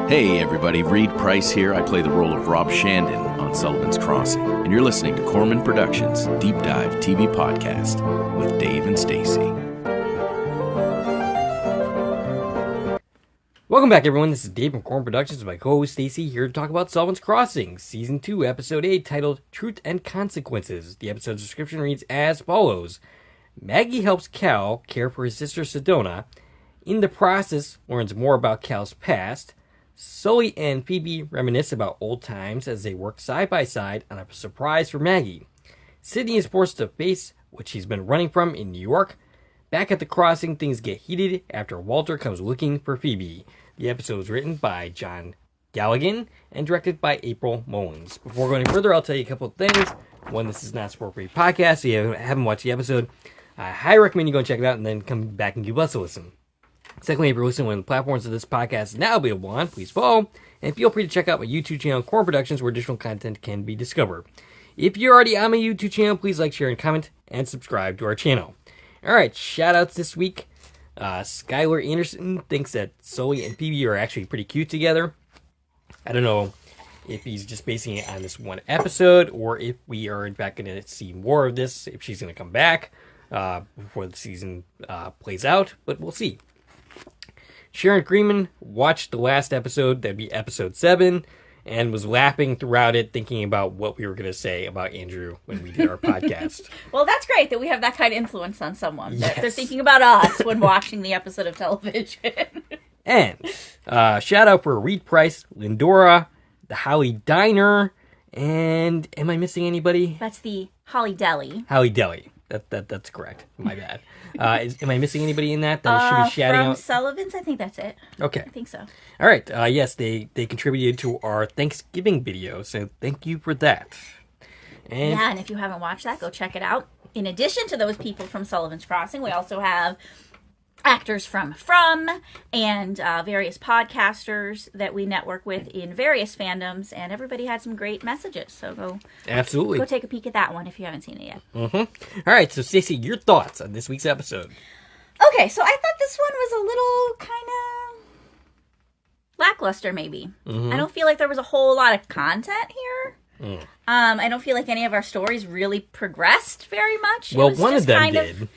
Hey everybody, Reed Price here. I play the role of Rob Shandon on Sullivan's Crossing, and you're listening to Corman Productions' Deep Dive TV Podcast with Dave and Stacie. Welcome back, everyone. This is Dave from Corman Productions with my co-host Stacie, here to talk about Sullivan's Crossing, Season 2, Episode 8, titled Truth and Consequences. The episode's description reads as follows. Maggie helps Cal care for his sister Sedona. In the process, learns more about Cal's past. Sully and Phoebe reminisce about old times as they work side by side on a surprise for Maggie. Sydney is forced to face what she's been running from in New York. Back at the crossing, things get heated after Walter comes looking for Phoebe. The episode was written by John Galligan and directed by April Mullins. Before going any further, I'll tell you a couple of things. One, this is not a sport-free podcast, so if you haven't watched the episode, I highly recommend you go and check it out and then come back and give us a listen. Secondly, if you're listening on the platforms of this podcast is now available on, please follow. And feel free to check out my YouTube channel, Corman Productions, where additional content can be discovered. If you're already on my YouTube channel, please like, share, and comment, and subscribe to our channel. Alright, shout-outs this week. Skylar Anderson thinks that Sully and Phoebe are actually pretty cute together. I don't know if he's just basing it on this one episode, or if we are in fact going to see more of this, if she's going to come back before the season plays out, but we'll see. Sharon Greenman watched the last episode, that'd be episode 7, and was laughing throughout it, thinking about what we were going to say about Andrew when we did our podcast. Well, that's great that we have that kind of influence on someone. Yes. They're thinking about us when watching the episode of television. And shout out for Reed Price, Lindora, the Holly Diner, and am I missing anybody? That's the Holly Deli. Holly Deli. That's correct. My bad. Am I missing anybody in that I should be shouting from out? Sullivan's, I think that's it. Okay. I think so. All right. Yes, they contributed to our Thanksgiving video, so thank you for that. And if you haven't watched that, go check it out. In addition to those people from Sullivan's Crossing, we also have actors from and various podcasters that we network with in various fandoms, and everybody had some great messages. So go take a peek at that one if you haven't seen it yet. Mm-hmm. All right, so Stacie, your thoughts on this week's episode? Okay, so I thought this one was a little kind of lackluster, maybe. Mm-hmm. I don't feel like there was a whole lot of content here. I don't feel like any of our stories really progressed very much. Well, one of them did.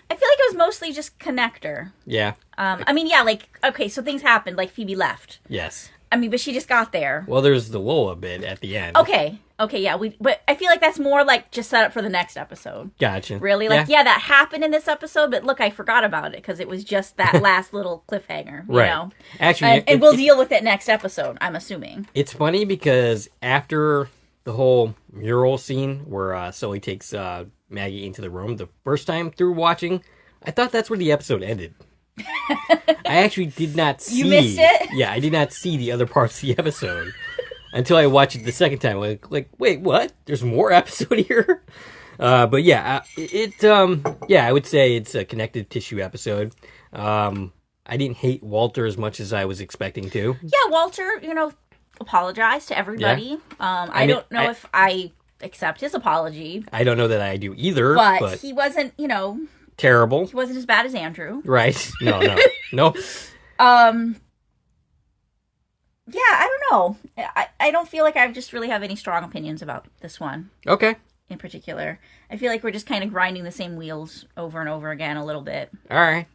I feel like it was mostly just connector. Yeah. So things happened, like Phoebe left. Yes. But she just got there. Well, there's the Lola bit at the end. Okay, yeah. But I feel like that's more like just set up for the next episode. Gotcha. Really? Like, yeah, that happened in this episode, but look, I forgot about it because it was just that last little cliffhanger, you know? Actually, and we'll deal with it next episode, I'm assuming. It's funny because after the whole mural scene where Sully takes Maggie into the room the first time through watching, I thought that's where the episode ended. I actually did not see... You missed it? Yeah, I did not see the other parts of the episode until I watched it the second time. Like, wait, what? There's more episode here? But yeah, I would say it's a connective tissue episode. I didn't hate Walter as much as I was expecting to. Yeah, Walter, apologize to everybody. Yeah. I don't know if I accept his apology. I don't know that I do either. But he wasn't, terrible. He wasn't as bad as Andrew. Right. No. Yeah, I don't know. I don't feel like I just really have any strong opinions about this one. Okay. In particular. I feel like we're just kind of grinding the same wheels over and over again a little bit. All right.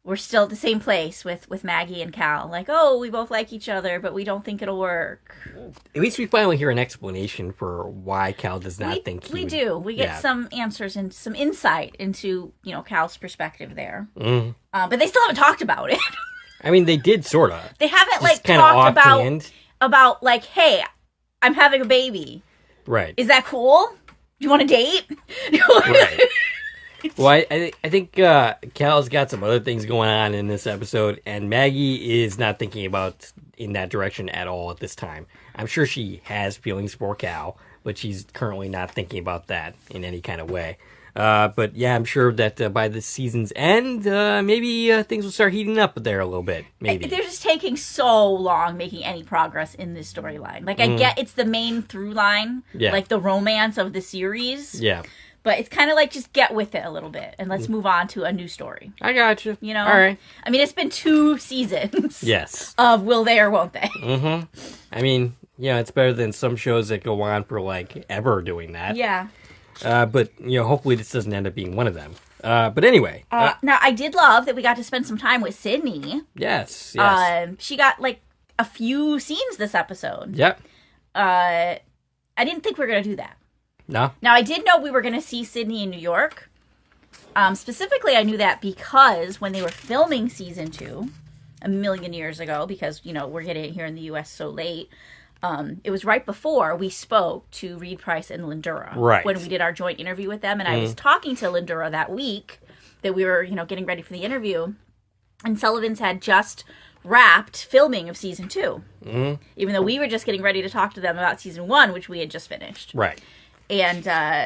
We're still at the same place with Maggie and Cal. Like, oh, we both like each other, but we don't think it'll work. At least we finally hear an explanation for why Cal does not think he We do. We get some answers and some insight into, Cal's perspective there. Mm-hmm. But they still haven't talked about it. They did, sort of. They haven't, talked about, hey, I'm having a baby. Right. Is that cool? Do you want to date? Right. Well, I think Cal's got some other things going on in this episode, and Maggie is not thinking about in that direction at all at this time. I'm sure she has feelings for Cal, but she's currently not thinking about that in any kind of way. But yeah, I'm sure that by the season's end, maybe things will start heating up there a little bit. Maybe. They're just taking so long making any progress in this storyline. I get it's the main through line, like the romance of the series. Yeah. But it's kind of like, just get with it a little bit, and let's move on to a new story. I got you. You know? All right. I mean, it's been 2 seasons. Yes. Of will they or won't they? Mm-hmm. I mean, it's better than some shows that go on for, like, ever doing that. Yeah. But, hopefully this doesn't end up being one of them. But anyway. Now, I did love that we got to spend some time with Sydney. Yes. She got, like, a few scenes this episode. Yep. I didn't think we were going to do that. No. Now, I did know we were going to see Sydney in New York. Specifically, I knew that because when they were filming season 2, a million years ago, because, we're getting it here in the U.S. so late, it was right before we spoke to Reed Price and Lindura. Right. When we did our joint interview with them. And I was talking to Lindura that week that we were, getting ready for the interview. And Sullivan's had just wrapped filming of season 2. Even though we were just getting ready to talk to them about season 1, which we had just finished. Right. And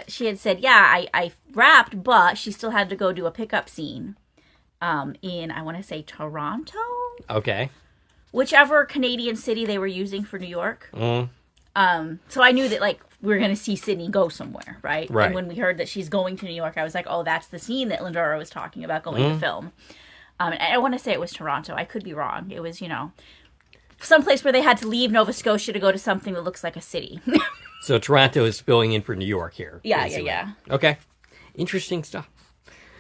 she had said, I wrapped, but she still had to go do a pickup scene in, I want to say, Toronto? Okay. Whichever Canadian city they were using for New York. So I knew that, like, we were going to see Sydney go somewhere, right? Right. And when we heard that she's going to New York, I was like, oh, that's the scene that Lindora was talking about going to film. And I want to say it was Toronto. I could be wrong. It was, someplace where they had to leave Nova Scotia to go to something that looks like a city. So Toronto is filling in for New York here. Yeah, basically. yeah. Okay. Interesting stuff.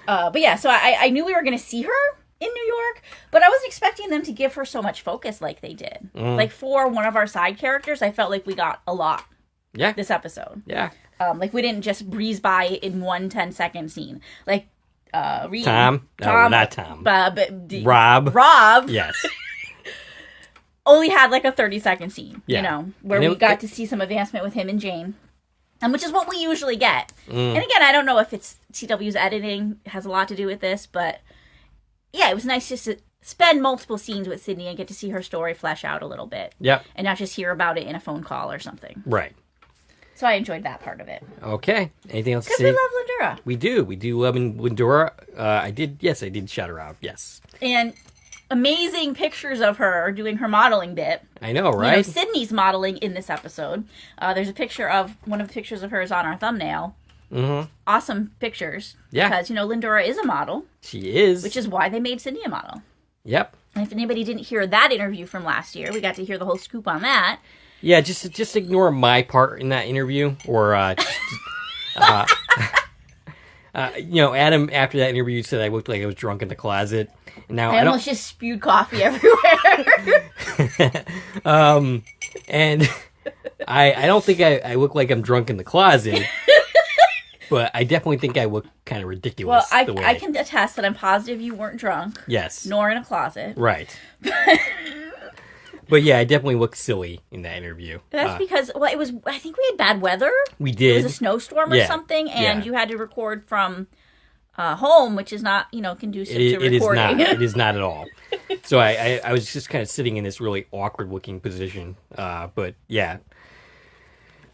But yeah, so I knew we were going to see her in New York, but I wasn't expecting them to give her so much focus like they did. Like, for one of our side characters, I felt like we got a lot this episode. Yeah. Like, we didn't just breeze by in one 10-second scene. Like, Reed. Tom? No, not Tom. Rob. Rob. Yes. Only had, like, a 30-second scene, yeah. Where we got to see some advancement with him and Jane. Which is what we usually get. And again, I don't know if it's CW's editing has a lot to do with this, but yeah, it was nice just to spend multiple scenes with Sydney and get to see her story flesh out a little bit. Yep. And not just hear about it in a phone call or something. Right. So I enjoyed that part of it. Okay. Anything else to say? Because we love Lindura. We do. We do love Lindura. I did shout her out. Yes. And amazing pictures of her doing her modeling bit. I know, right? Sydney's modeling in this episode. There's a picture of, one of the pictures of hers on our thumbnail. Awesome pictures. Yeah. Because, Lindura is a model. She is. Which is why they made Sydney a model. Yep. And if anybody didn't hear that interview from last year, we got to hear the whole scoop on that. Yeah, just ignore my part in that interview. Or, Adam, after that interview, said I looked like I was drunk in the closet. Now I almost just spewed coffee everywhere. And I don't think I look like I'm drunk in the closet, but I definitely think I look kind of ridiculous. Well, I can attest that I'm positive you weren't drunk. Yes. Nor in a closet. Right. But yeah, I definitely look silly in that interview. That's because, I think we had bad weather. We did. It was a snowstorm or something, and you had to record from home, which is not, conducive to recording. It is not at all. So I was just kind of sitting in this really awkward looking position. But yeah.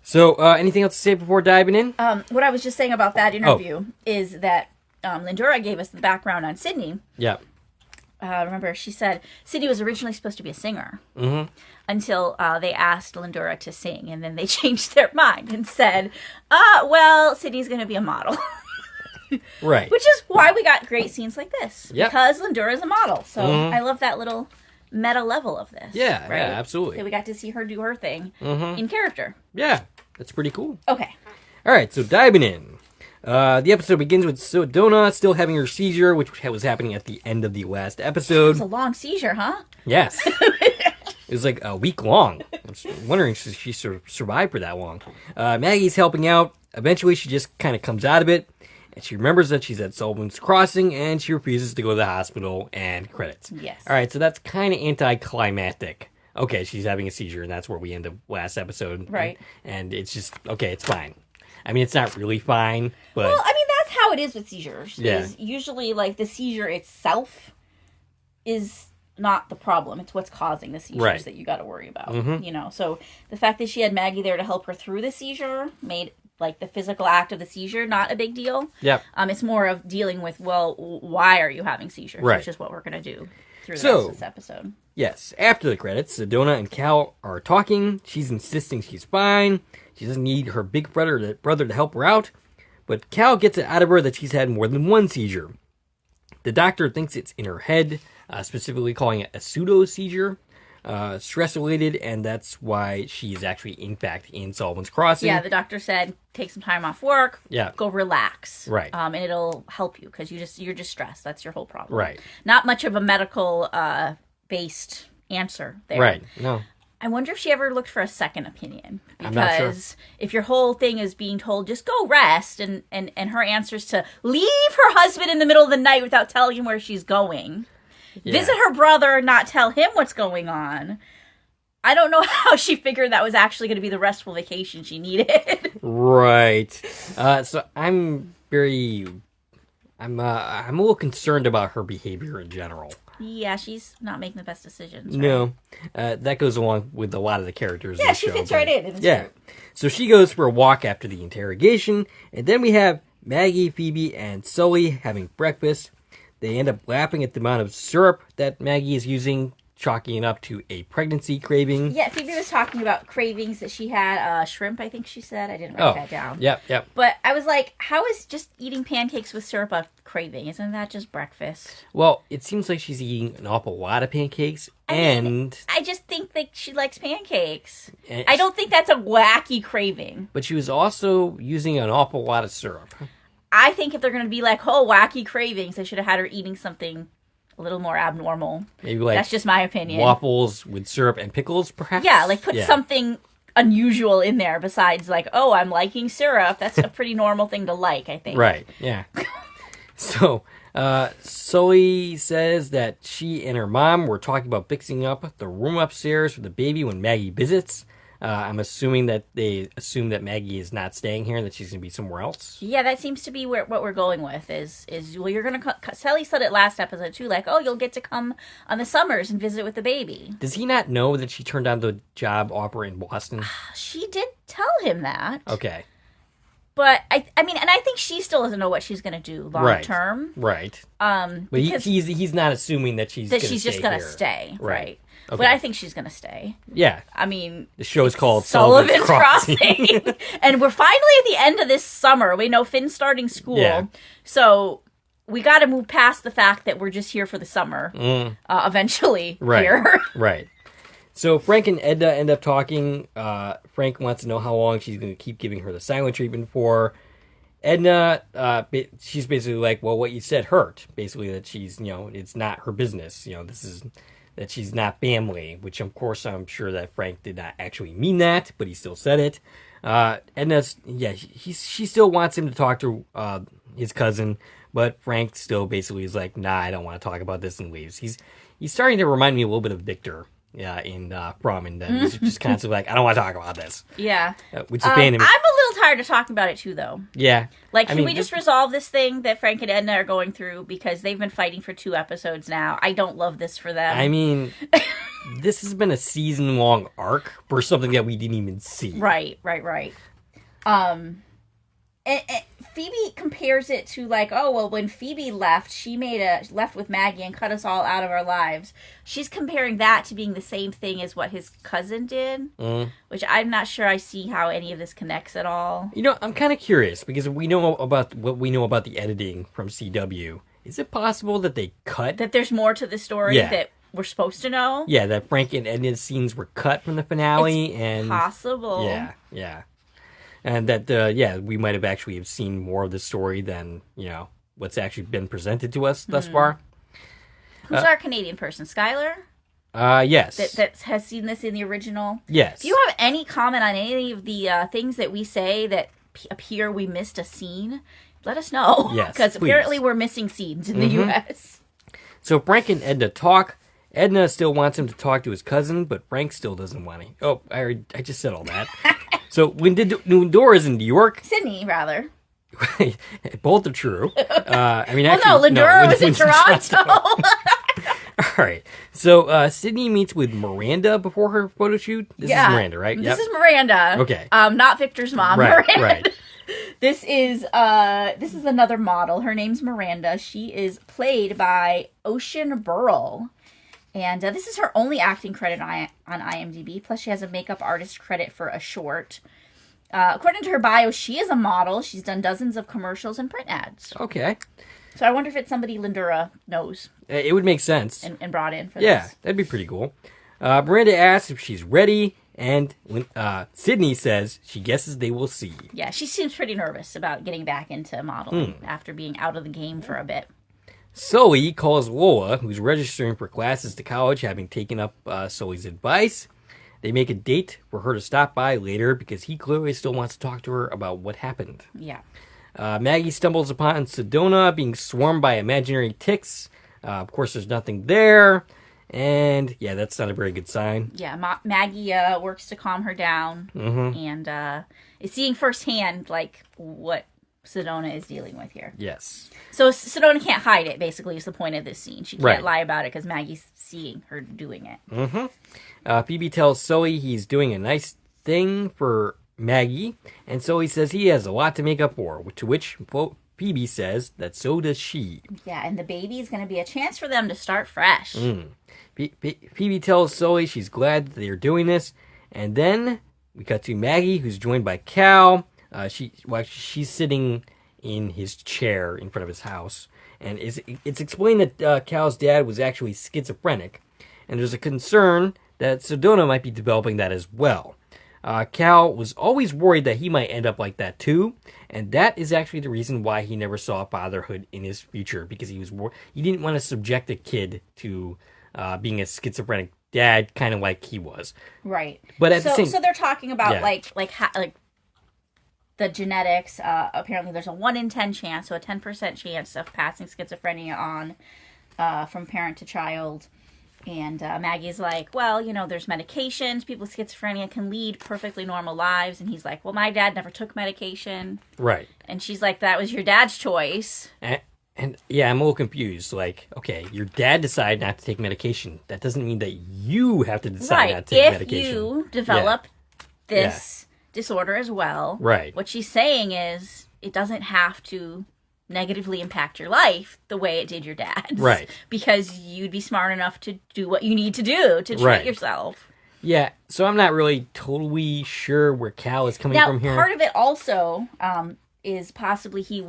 So anything else to say before diving in? What I was just saying about that interview is that Lindura gave us the background on Sydney. Yeah. Remember, she said Sydney was originally supposed to be a singer until they asked Lindura to sing, and then they changed their mind and said, Sydney's going to be a model. Right. Which is why we got great scenes like this. Yep. Because Lindura is a model. So I love that little meta level of this. Yeah, right? yeah, absolutely. That we got to see her do her thing in character. Yeah, that's pretty cool. Okay. All right, so diving in. The episode begins with Donna still having her seizure, which was happening at the end of the last episode. It was a long seizure, huh? Yes. It was like a week long. I was wondering if she survived for that long. Maggie's helping out. Eventually, she just kind of comes out of it. And she remembers that she's at Sullivan's Crossing, and she refuses to go to the hospital, and credits. Yes. All right, so that's kind of anticlimactic. Okay, she's having a seizure, and that's where we end the last episode. Right. And it's just, okay, it's fine. I mean, it's not really fine, but... Well, I mean, that's how it is with seizures. Yeah. Is usually, like, the seizure itself is not the problem. It's what's causing the seizures that you got to worry about. So the fact that she had Maggie there to help her through the seizure made... like the physical act of the seizure, not a big deal. Yep. It's more of dealing with, why are you having seizures? Right. Which is what we're going to do through the rest of this episode. Yes, after the credits, Sedona and Cal are talking. She's insisting she's fine. She doesn't need her big brother to help her out. But Cal gets it out of her that she's had more than one seizure. The doctor thinks it's in her head, specifically calling it a pseudo-seizure, stress-related, and that's why she's actually, in fact, in Sullivan's Crossing. Yeah, the doctor said, take some time off work, go relax. Right. And it'll help you, because you're just stressed. That's your whole problem. Right. Not much of a medical-based answer there. Right, no. I wonder if she ever looked for a second opinion. Because I'm not sure. if your whole thing is being told, just go rest, and her answer's to leave her husband in the middle of the night without telling him where she's going. Yeah. Visit her brother and not tell him what's going on. I don't know how she figured that was actually going to be the restful vacation she needed. Right. So I'm a little concerned about her behavior in general. Yeah, she's not making the best decisions. Right? No. That goes along with a lot of the characters in the show. Yeah, she fits right in. Yeah. So she goes for a walk after the interrogation, and then we have Maggie, Phoebe, and Sully having breakfast. They end up laughing at the amount of syrup that Maggie is using, chalking it up to a pregnancy craving. Yeah, Phoebe was talking about cravings that she had. Shrimp, I think she said. I didn't write that down. Yep. But I was like, how is just eating pancakes with syrup a craving? Isn't that just breakfast? Well, it seems like she's eating an awful lot of pancakes, I just think that she likes pancakes. I don't think that's a wacky craving. But she was also using an awful lot of syrup. I think if they're going to be like, oh, wacky cravings, they should have had her eating something a little more abnormal. Maybe like that's just my opinion. Waffles with syrup and pickles, perhaps? Yeah, like put something unusual in there besides like, oh, I'm liking syrup. That's a pretty normal thing to like, I think. Right, yeah. So, Sully says that she and her mom were talking about fixing up the room upstairs for the baby when Maggie visits. I'm assuming that they assume that Maggie is not staying here and that she's going to be somewhere else. Yeah, that seems to be what we're going with is well, you're going to... Sally said it last episode, too, like, oh, you'll get to come on the summers and visit with the baby. Does he not know that she turned down the job offer in Boston? She did tell him that. Okay. But, I mean, and I think she still doesn't know what she's going to do long term. Right. But he's not assuming that she's just going to stay. Right. Okay. But I think she's going to stay. Yeah. I mean... The show's called Sullivan's Crossing. And we're finally at the end of this summer. We know Finn's starting school. Yeah. So we got to move past the fact that we're just here for the summer. Eventually. Here. Right. So Frank and Edna end up talking. Frank wants to know how long she's going to keep giving her the silent treatment for. Edna, she's basically like, well, what you said hurt. Basically that she's, it's not her business. This is... that she's not family, which of course I'm sure that Frank did not actually mean that, but he still said it. And she still wants him to talk to his cousin, but Frank still basically is like, nah, I don't want to talk about this, and leaves. He's starting to remind me a little bit of Victor in From, and he's just constantly like, I don't want to talk about this. Yeah. Which is a pain in me. I'm a little tired of talking about it too, though. Yeah. Like, can we just resolve this thing that Frank and Edna are going through, because they've been fighting for 2 episodes now. I don't love this for them. I mean, this has been a season-long arc for something that we didn't even see. Right. And Phoebe compares it to like, oh, well, when Phoebe left, she left with Maggie and cut us all out of our lives. She's comparing that to being the same thing as what his cousin did, which I'm not sure I see how any of this connects at all. I'm kind of curious, because we know about what we know about the editing from CW. Is it possible that they cut? That there's more to the story that we're supposed to know? Yeah, that Frank and Edna's scenes were cut from the finale. It's possible. Yeah. And that, we might have actually seen more of the story than, what's actually been presented to us thus far. Who's our Canadian person? Skylar? Yes. That has seen this in the original? Yes. Do you have any comment on any of the things that we say that appear we missed a scene? Let us know. Yes, because apparently we're missing scenes in the U.S. So Frank and Edna talk. Edna still wants him to talk to his cousin, but Frank still doesn't want to. Oh, I just said all that. So when Lindora's in New York... Sydney, rather. Both are true. Lindora was in Toronto. All right. So Sydney meets with Miranda before her photo shoot. This is Miranda, right? This is Miranda. Okay. Not Victor's mom. Right, Miranda. right. This is another model. Her name's Miranda. She is played by Ocean Burrell. And this is her only acting credit on IMDb. Plus, she has a makeup artist credit for a short. According to her bio, she is a model. She's done dozens of commercials and print ads. Okay. So I wonder if it's somebody Lindura knows. It would make sense. And brought in for this. Yeah, that'd be pretty cool. Miranda asks if she's ready, and when Sydney says she guesses they will see. Yeah, she seems pretty nervous about getting back into modeling after being out of the game for a bit. Sully calls Lola, who's registering for classes to college, having taken up Sully's advice. They make a date for her to stop by later because he clearly still wants to talk to her about what happened. Yeah. Maggie stumbles upon Sedona being swarmed by imaginary ticks. Of course, there's nothing there. And, yeah, that's not a very good sign. Yeah, Maggie works to calm her down and is seeing firsthand, like, what Sedona is dealing with here. Yes. So Sedona can't hide it, basically, is the point of this scene. She can't lie about it because Maggie's seeing her doing it. Phoebe tells Sully he's doing a nice thing for Maggie, and Sully says he has a lot to make up for, to which Phoebe says that so does she. Yeah, and the baby is going to be a chance for them to start fresh. Phoebe tells Sully she's glad that they're doing this, and then we cut to Maggie, who's joined by Cal. She's sitting in his chair in front of his house, and it's explained that Cal's dad was actually schizophrenic, and there's a concern that Sedona might be developing that as well. Cal was always worried that he might end up like that too, and that is actually the reason why he never saw fatherhood in his future, because he didn't want to subject a kid to being a schizophrenic dad, kind of like he was. Right. But at the same, so they're talking about like the genetics. Apparently, there's a 1 in 10 chance, so a 10% chance of passing schizophrenia on from parent to child. And Maggie's like, well, there's medications. People with schizophrenia can lead perfectly normal lives. And he's like, well, my dad never took medication. Right. And she's like, that was your dad's choice. And yeah, I'm a little confused. Like, okay, your dad decided not to take medication. That doesn't mean that you have to decide not to take medication. If you develop this disorder as well, what she's saying is it doesn't have to negatively impact your life the way it did your dad's. Right. Because you'd be smart enough to do what you need to do to treat yourself. Yeah. So I'm not really totally sure where Cal is coming from here. Now, part of it also is possibly he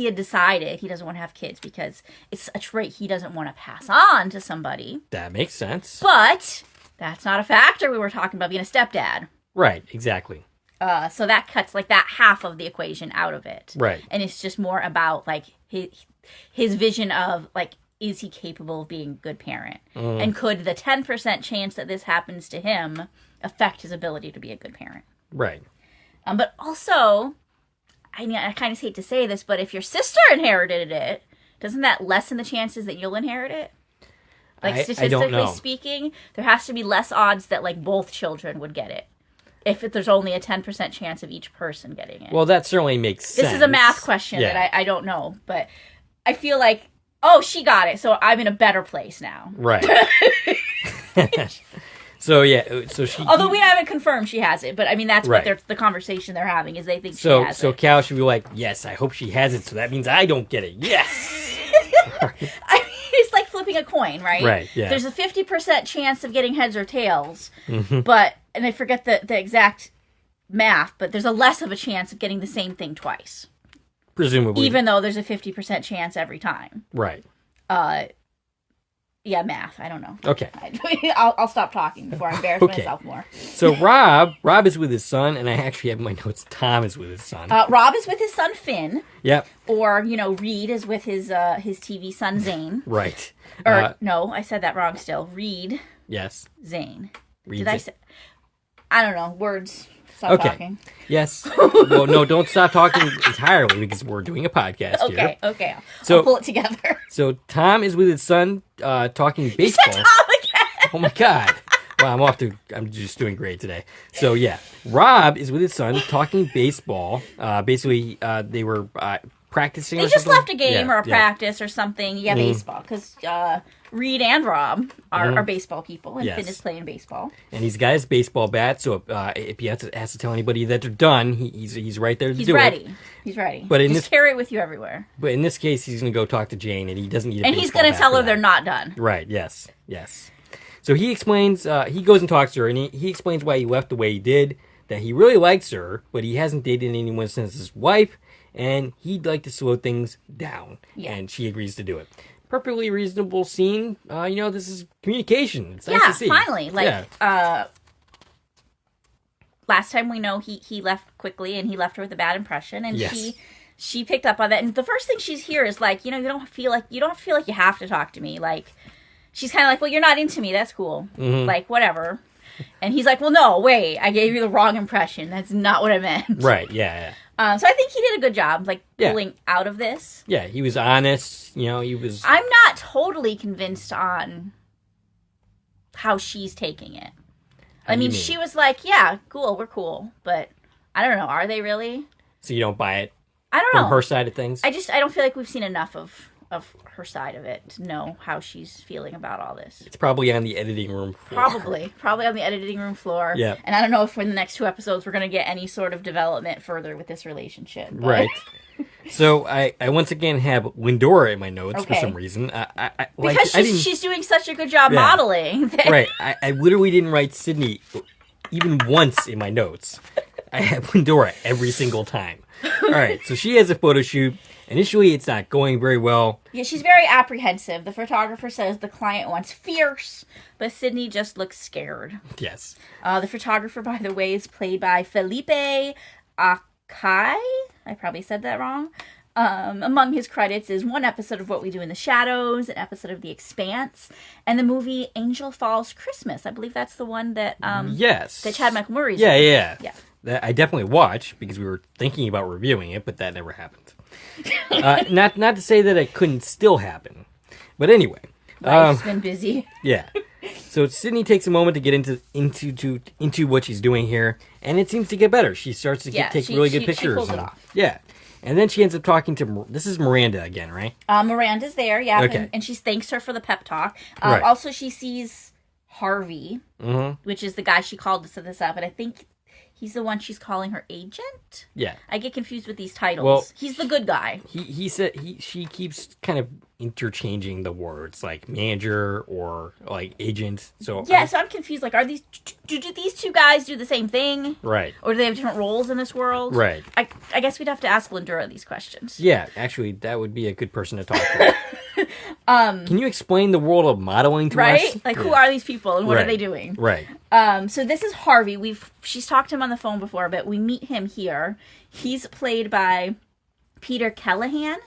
had decided he doesn't want to have kids because it's a trait he doesn't want to pass on to somebody. That makes sense. But that's not a factor. We were talking about being a stepdad. Right, exactly. So that cuts like that half of the equation out of it. Right. And it's just more about like his vision of like, is he capable of bebeing a good parent? And could the 10% chance that this happens to him affect his ability to be a good parent? Right. But also, I kind of hate to say this, but if your sister inherited it, doesn't that lessen the chances that you'll inherit it? Like statistically speaking, there has to be less odds that like both children would get it. If there's only a 10% chance of each person getting it. Well, that certainly makes sense. This is a math question that I don't know. But I feel like, oh, she got it, so I'm in a better place now. Right. So, yeah. So she. Although we haven't confirmed she has it. But, I mean, that's what the conversation they're having is they think she has it. So Cal should be like, yes, I hope she has it, so that means I don't get it. Yes! I mean, it's like flipping a coin, right? Right, yeah. There's a 50% chance of getting heads or tails, but... And I forget the exact math, but there's a less of a chance of getting the same thing twice. Presumably. Even though there's a 50% chance every time. Right. Yeah, math. I don't know. Okay. I'll stop talking before I embarrass myself more. So Rob is with his son, and I actually have my notes. Tom is with his son. Rob is with his son, Finn. Yep. Or, Reed is with his TV son, Zane. Right. Or, no, I said that wrong still. Reed. Yes. Zane. Reed. Did I say... I don't know. Words. Stop talking. Yes. Well, no, don't stop talking entirely because we're doing a podcast here. Okay. I'll pull it together. So Tom is with his son talking baseball. You said Tom again. Oh, my God. Well, I'm just doing great today. So, yeah. Rob is with his son talking baseball. Basically, they were practicing They or just something. left a game or a practice or something. Yeah, baseball. Because Reed and Rob are baseball people, and Finn is playing baseball. And he's got his baseball bat, so if he has to tell anybody that they're done, he's right there to do it. He's ready. But just carry it with you everywhere. But in this case, he's going to go talk to Jane, and he doesn't need a And baseball he's going to tell her bat they're not done. Right, yes. So he explains, he goes and talks to her, and he explains why he left the way he did, that he really likes her, but he hasn't dated anyone since his wife, and he'd like to slow things down. Yeah. And she agrees to do it. Perfectly reasonable scene. This is communication. It's nice to see. Finally. Last time we know he left quickly, and he left her with a bad impression, and she picked up on that. And the first thing she's here is like, you don't feel like you have to talk to me. Like, she's kind of like, well, you're not into me. That's cool. Mm-hmm. Like, whatever. And he's like, well, no, wait, I gave you the wrong impression. That's not what I meant. Right, yeah. So I think he did a good job, pulling out of this. Yeah, he was honest. He was... I'm not totally convinced on how she's taking it. I mean, she was like, yeah, cool, we're cool. But I don't know, are they really? So you don't buy it? I don't know. From her side of things? I don't feel like we've seen enough of her side of it to know how she's feeling about all this. It's probably on the editing room floor. Probably on the editing room floor. Yeah. And I don't know if in the next 2 episodes we're going to get any sort of development further with this relationship. But... Right. So I once again have Lindora in my notes for some reason. Because she's doing such a good job modeling. Right. I literally didn't write Sydney even once in my notes. I have Lindora every single time. All right. So she has a photo shoot. Initially, it's not going very well. Yeah, she's very apprehensive. The photographer says the client wants fierce, but Sydney just looks scared. Yes. The photographer, by the way, is played by Felipe Akai. I probably said that wrong. Among his credits is one episode of What We Do in the Shadows, an episode of The Expanse, and the movie Angel Falls Christmas. I believe that's the one that that Chad Michael Murray's in. Yeah. That I definitely watched because we were thinking about reviewing it, but that never happened. Not to say that it couldn't still happen, but anyway, life's been busy. Yeah. So Sydney takes a moment to get into what she's doing here, and it seems to get better. She starts to take really good pictures. She pulls it off. Yeah. And then she ends up talking to... This is Miranda again, right? Miranda's there, yeah. Okay. And she thanks her for the pep talk. Right. Also, she sees Harvey, which is the guy she called to set this up. And I think he's the one she's calling her agent? Yeah. I get confused with these titles. Well, he's the good guy. He said she keeps kind of interchanging the words, like manager or like agent. So yeah, so I'm confused. Like, are these do these two guys do the same thing? Right. Or do they have different roles in this world? Right. I guess we'd have to ask Lindura these questions. Yeah, actually, that would be a good person to talk to. Can you explain the world of modeling to us? Right? Like, who are these people and what are they doing? Right. So this is Harvey. She's talked to him on the phone before, but we meet him here. He's played by Peter Callahan.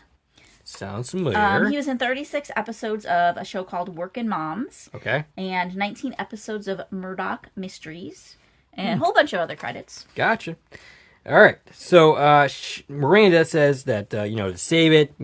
Sounds familiar. He was in 36 episodes of a show called Workin' Moms. Okay. And 19 episodes of Murdoch Mysteries. And a whole bunch of other credits. Gotcha. All right. So Miranda says that, to save it,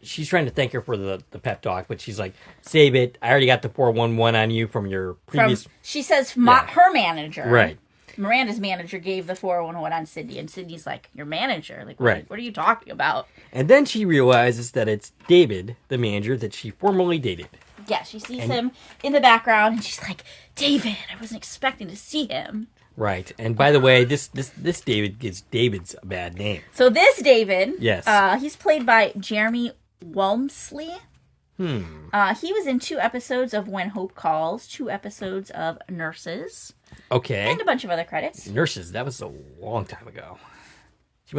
she's trying to thank her for the pep talk, but she's like, save it. I already got the 411 on you from your previous... She says her manager. Right. Miranda's manager gave the 411 on Sydney, and Sydney's like, your manager? Like, right. What are you talking about? And then she realizes that it's David, the manager that she formerly dated. Yeah, she sees him in the background, and she's like, David, I wasn't expecting to see him. Right. And by the way, this David gives David's a bad name. So this David, yes, he's played by Jeremy Walmsley. He was in 2 episodes of When Hope Calls, 2 episodes of Nurses. Okay. And a bunch of other credits. Nurses, that was a long time ago. He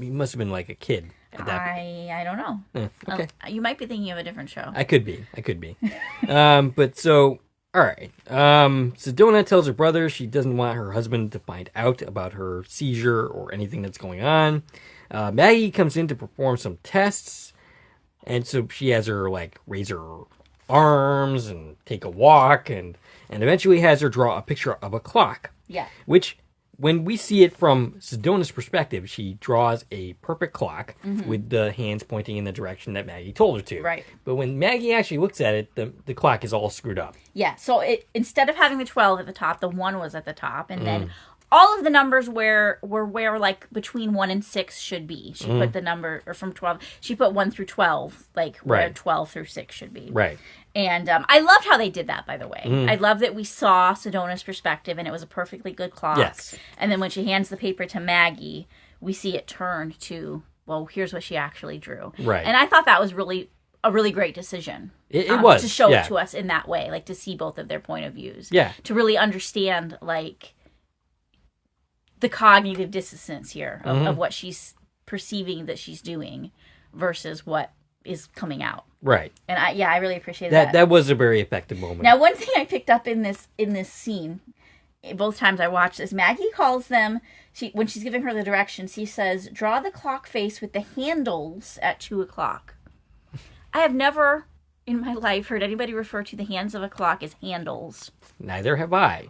must have been like a kid at that point. I don't know. Okay. You might be thinking of a different show. I could be. But so, all right. Sedona tells her brother she doesn't want her husband to find out about her seizure or anything that's going on. Maggie comes in to perform some tests. And so she has her, raise her arms and take a walk and eventually has her draw a picture of a clock. Yeah. Which, when we see it from Sedona's perspective, she draws a perfect clock with the hands pointing in the direction that Maggie told her to. Right. But when Maggie actually looks at it, the clock is all screwed up. Yeah, so instead of having the 12 at the top, the 1 was at the top. And then all of the numbers were where between 1 and 6 should be. She put the number, or from 12, she put 1 through 12, where 12 through 6 should be. Right. And I loved how they did that, by the way. I love that we saw Sedona's perspective, and it was a perfectly good clock. Yes. And then when she hands the paper to Maggie, we see it turn to, well, here's what she actually drew. Right. And I thought that was a really great decision. It was. To show it to us in that way, to see both of their point of views. Yeah. To really understand, the cognitive dissonance here of what she's perceiving that she's doing versus what is coming out. Right. And I really appreciate that. That was a very effective moment. Now, one thing I picked up in this scene, both times I watched this, Maggie calls them, when she's giving her the directions, she says, draw the clock face with the handles at 2:00. I have never in my life heard anybody refer to the hands of a clock as handles. Neither have I.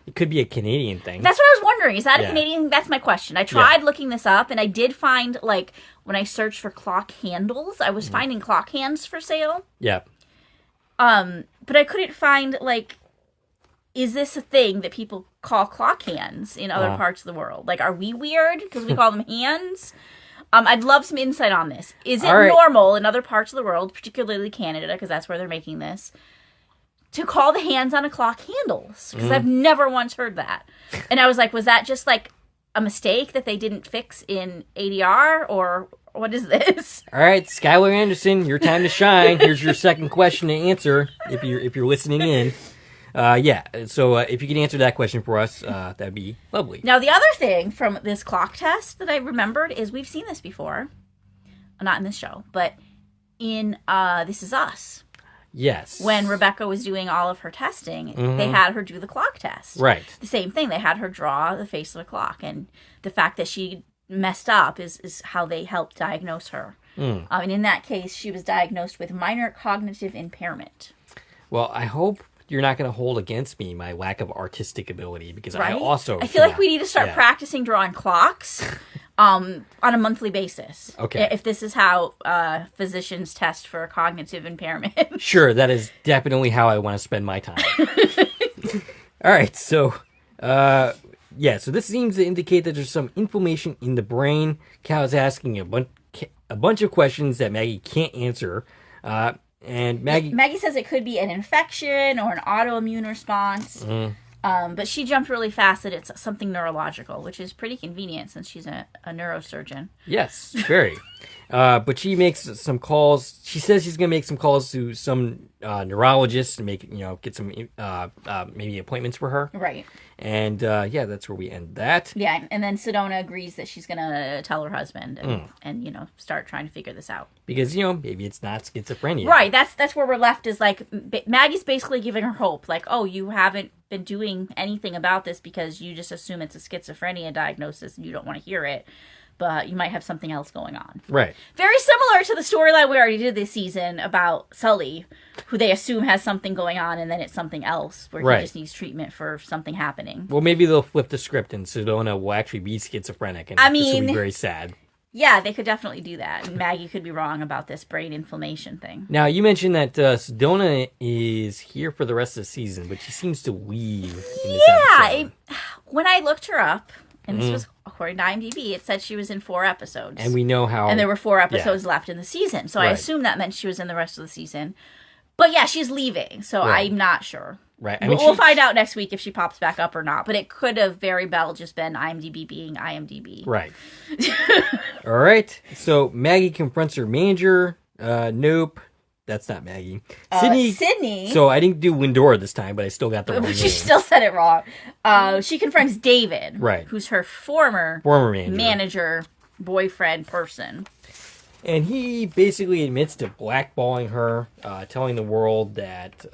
It could be a Canadian thing. That's what I was wondering. Is that a Canadian? That's my question. I tried looking this up, and I did find, like, when I searched for clock handles, I was finding clock hands for sale. Yeah. But I couldn't find, like, is this a thing that people call clock hands in other parts of the world? Like, are we weird because we call them hands? I'd love some insight on this. Is it normal in other parts of the world, particularly Canada, because that's where they're making this, to call the hands on a clock handles? Because I've never once heard that. And I was like, was that just like a mistake that they didn't fix in ADR, or what is this? All right, Skylar Anderson, your time to shine. Here's your second question to answer if you're listening in. So if you can answer that question for us, that'd be lovely. Now, the other thing from this clock test that I remembered is we've seen this before. Not in this show, but in This Is Us. Yes. When Rebecca was doing all of her testing, they had her do the clock test. Right. The same thing. They had her draw the face of a clock. And the fact that she messed up is how they helped diagnose her. And in that case, she was diagnosed with minor cognitive impairment. Well, I hope you're not going to hold against me my lack of artistic ability, because I feel like we need to start practicing drawing clocks on a monthly basis. Okay. If this is how physicians test for cognitive impairment. Sure, that is definitely how I want to spend my time. All right, so so this seems to indicate that there's some inflammation in the brain. Cal is asking a bunch of questions that Maggie can't answer. And Maggie says it could be an infection or an autoimmune response. But she jumped really fast that it's something neurological, which is pretty convenient since she's a neurosurgeon. Yes, very. But she makes some calls. She says she's going to make some calls to some neurologists to get some maybe appointments for her. Right. And that's where we end that. Yeah, and then Sedona agrees that she's going to tell her husband and start trying to figure this out. Because, maybe it's not schizophrenia. Right, that's where we're left, is like, Maggie's basically giving her hope. Like, oh, you haven't been doing anything about this because you just assume it's a schizophrenia diagnosis and you don't want to hear it. But you might have something else going on. Right. Very similar to the storyline we already did this season about Sully, who they assume has something going on and then it's something else where he just needs treatment for something happening. Well, maybe they'll flip the script and Sedona will actually be schizophrenic, and this will be very sad. Yeah, they could definitely do that. And Maggie could be wrong about this brain inflammation thing. Now, you mentioned that Sedona is here for the rest of the season, but she seems to leave in this episode. When I looked her up, and this was according to IMDb, it said she was in 4 episodes. And we know how... And there were 4 episodes left in the season. So I assumed that meant she was in the rest of the season. But yeah, she's leaving. So I'm not sure. Right. We'll find out next week if she pops back up or not. But it could have very well just been IMDb being IMDb. Right. All right. So Maggie confronts her manager. Nope. That's not Maggie. Sydney. So I didn't do Lindora this time, but I still got the wrong name. She still said it wrong. She confronts David. Right. Who's her former manager, boyfriend, person. And he basically admits to blackballing her, telling the world that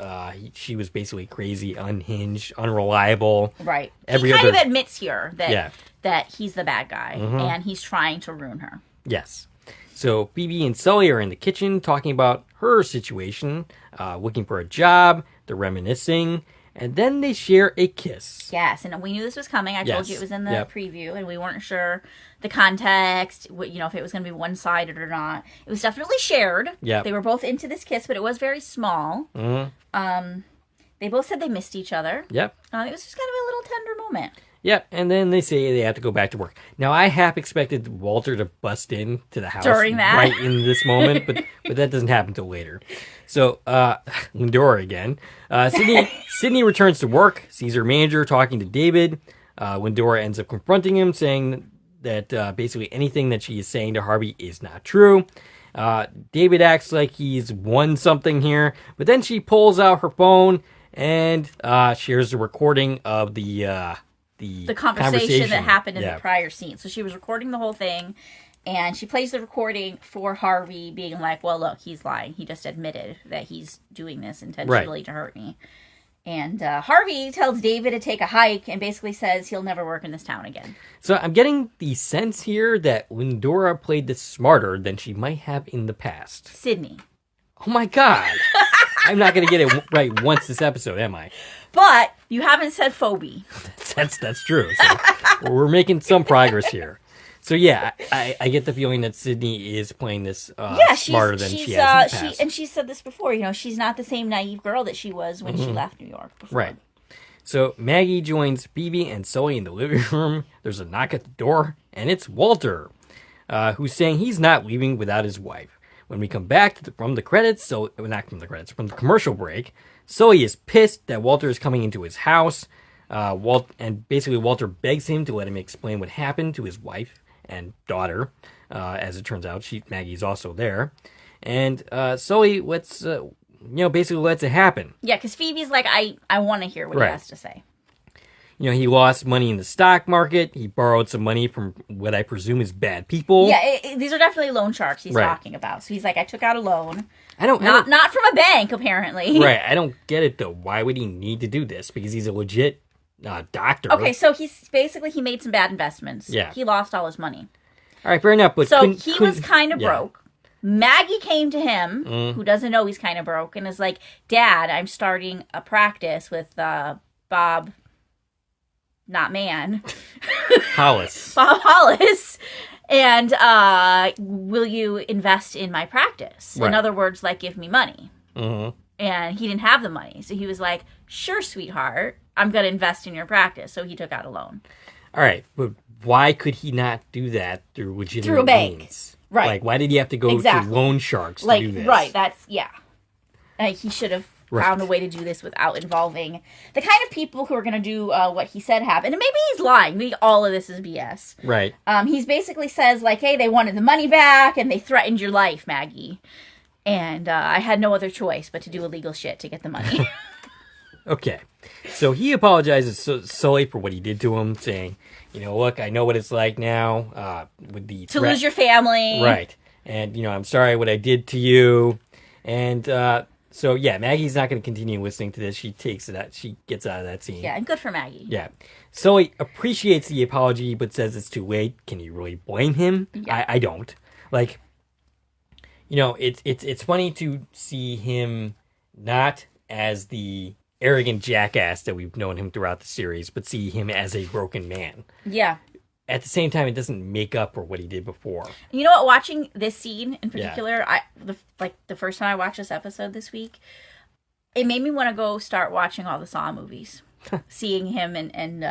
she was basically crazy, unhinged, unreliable. Right. He kind of admits here that he's the bad guy, and he's trying to ruin her. Yes. So Phoebe and Sully are in the kitchen talking about her situation, looking for a job. They're reminiscing. And then they share a kiss. Yes, and we knew this was coming. I told you it was in the preview, and we weren't sure the context, if it was going to be one-sided or not. It was definitely shared. Yep. They were both into this kiss, but it was very small. They both said they missed each other. Yep. It was just kind of a little tender moment. Yep, and then they say they have to go back to work. Now, I half expected Walter to bust in to the house during that, right in this moment, but that doesn't happen until later. So, Lindora again. Sydney returns to work, sees her manager talking to David. Lindora ends up confronting him, saying that basically anything that she is saying to Harvey is not true. David acts like he's won something here, but then she pulls out her phone and shares the recording of the the conversation that happened in the prior scene. So she was recording the whole thing, and she plays the recording for Harvey, being like, well, look, he's lying. He just admitted that he's doing this intentionally to hurt me. And Harvey tells David to take a hike and basically says he'll never work in this town again. So I'm getting the sense here that Lindora played this smarter than she might have in the past. Sydney. Oh my God. I'm not going to get it right once this episode, am I? But you haven't said Phoebe. That's true. So we're making some progress here. So yeah, I get the feeling that Sydney is playing this smarter than she has in the past. And she said this before, she's not the same naive girl that she was when she left New York before. Right. So Maggie joins Phoebe and Sully in the living room. There's a knock at the door, and it's Walter, who's saying he's not leaving without his wife. When we come back from the commercial break, Sully is pissed that Walter is coming into his house. And basically Walter begs him to let him explain what happened to his wife and daughter. As it turns out, Maggie's also there. And Sully basically lets it happen. Yeah, because Phoebe's like, I want to hear what he has to say. He lost money in the stock market. He borrowed some money from what I presume is bad people. Yeah, these are definitely loan sharks he's talking about. So he's like, I took out a loan. Not from a bank, apparently. Right. I don't get it, though. Why would he need to do this? Because he's a legit doctor. Okay, so he made some bad investments. Yeah. He lost all his money. All right, fair enough. But he was kind of broke. Maggie came to him, who doesn't know he's kind of broke, and is like, Dad, I'm starting a practice with Bob... Not man. Hollis. Bob Hollis. And will you invest in my practice? Right. In other words, give me money. Mm-hmm. And he didn't have the money. So he was like, sure, sweetheart, I'm going to invest in your practice. So he took out a loan. All right. But why could he not do that through legitimate Through a bank. Means? Right. Why did he have to go to loan sharks to do this? Right. He should have found a way to do this without involving the kind of people who are going to do what he said happened. And maybe he's lying. Maybe all of this is BS. Right. He's basically says, hey, they wanted the money back and they threatened your life, Maggie. And I had no other choice but to do illegal shit to get the money. Okay. So he apologizes to Sully for what he did to him, saying, look, I know what it's like now with the to lose your family. Right. And, I'm sorry what I did to you. And, so, yeah, Maggie's not going to continue listening to this. She takes it out. She gets out of that scene. Yeah, and good for Maggie. Yeah. Sully appreciates the apology, but says it's too late. Can you really blame him? Yeah. I don't. It's funny to see him not as the arrogant jackass that we've known him throughout the series, but see him as a broken man. Yeah. At the same time, it doesn't make up for what he did before. You know what? Watching this scene in particular, the first time I watched this episode this week, it made me want to go start watching all the Saw movies. Seeing him and